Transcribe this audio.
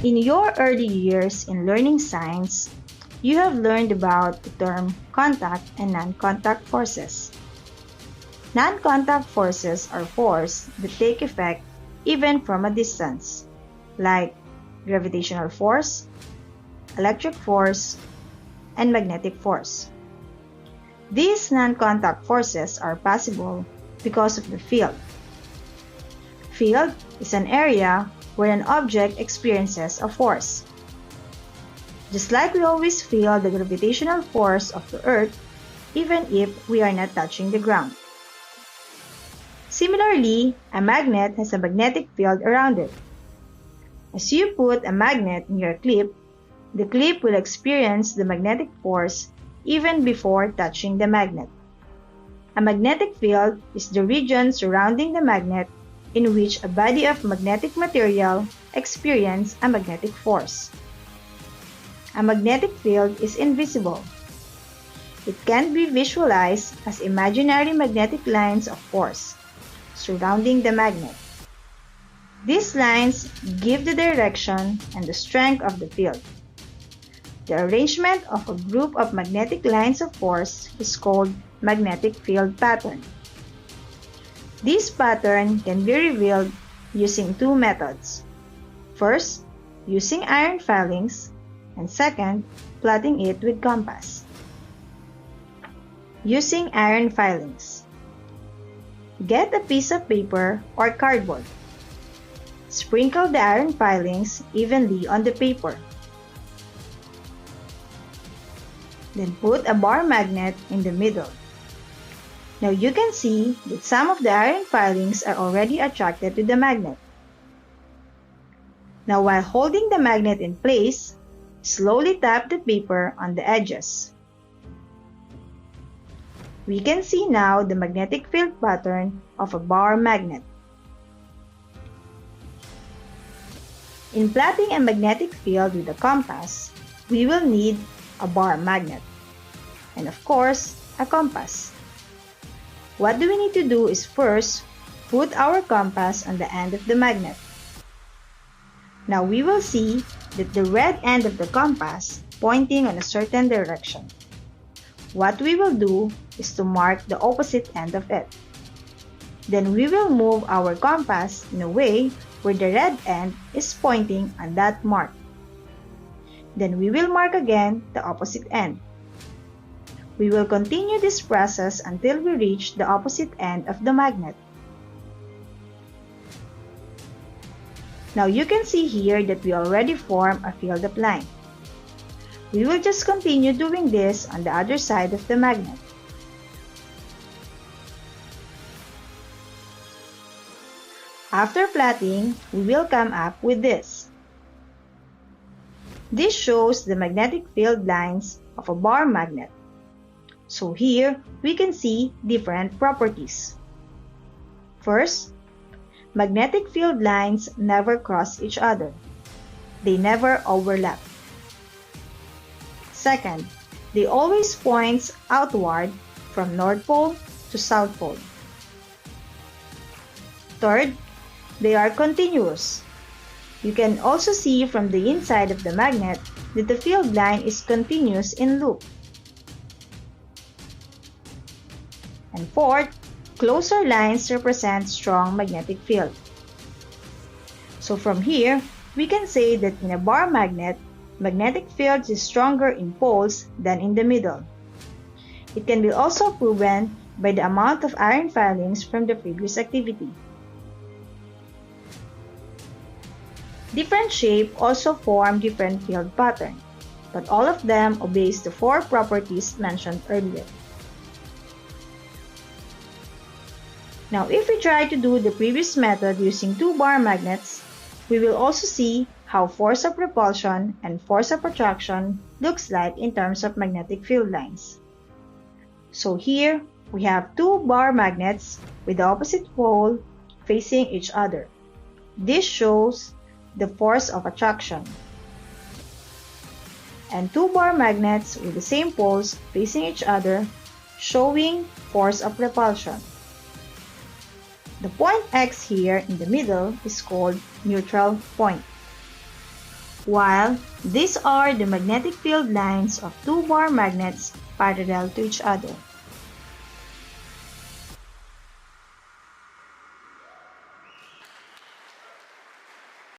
In your early years in learning science, you have learned about the term contact and non-contact forces. Non-contact forces are forces that take effect even from a distance, like gravitational force, electric force, and magnetic force. These non-contact forces are possible because of the field. Field is an area where an object experiences a force. Just like we always feel the gravitational force of the Earth, even if we are not touching the ground. Similarly, a magnet has a magnetic field around it. As you put a magnet in your clip, the clip will experience the magnetic force even before touching the magnet. A magnetic field is the region surrounding the magnet in which a body of magnetic material experiences a magnetic force. A magnetic field is invisible. It can be visualized as imaginary magnetic lines of force surrounding the magnet. These lines give the direction and the strength of the field. The arrangement of a group of magnetic lines of force is called magnetic field pattern. This pattern can be revealed using two methods. First, using iron filings, and second, plotting it with compass. Using iron filings. Get a piece of paper or cardboard. Sprinkle the iron filings evenly on the paper. Then put a bar magnet in the middle. Now you can see that some of the iron filings are already attracted to the magnet. Now while holding the magnet in place, slowly tap the paper on the edges. We can see now the magnetic field pattern of a bar magnet. In plotting a magnetic field with a compass, we will need a bar magnet and of course, a compass. What do we need to do is first put our compass on the end of the magnet. Now we will see that the red end of the compass pointing in a certain direction. What we will do is to mark the opposite end of it. Then we will move our compass in a way where the red end is pointing on that mark. Then we will mark again the opposite end. We will continue this process until we reach the opposite end of the magnet. Now you can see here that we already formed a field of line. We will just continue doing this on the other side of the magnet. After plotting, we will come up with this. This shows the magnetic field lines of a bar magnet. So here, we can see different properties. First, magnetic field lines never cross each other. They never overlap. Second, they always point outward from North Pole to South Pole. Third, they are continuous. You can also see from the inside of the magnet that the field line is continuous in loop. And fourth, closer lines represent strong magnetic field. So from here, we can say that in a bar magnet, magnetic field is stronger in poles than in the middle. It can be also proven by the amount of iron filings from the previous activity. Different shapes also form different field patterns, but all of them obeys the four properties mentioned earlier. Now, if we try to do the previous method using two bar magnets, we will also see how force of repulsion and force of attraction looks like in terms of magnetic field lines. So here, we have two bar magnets with the opposite pole facing each other. This shows the force of attraction. And two bar magnets with the same poles facing each other, showing force of repulsion. The point X here in the middle is called neutral point. while these are the magnetic field lines of two bar magnets parallel to each other.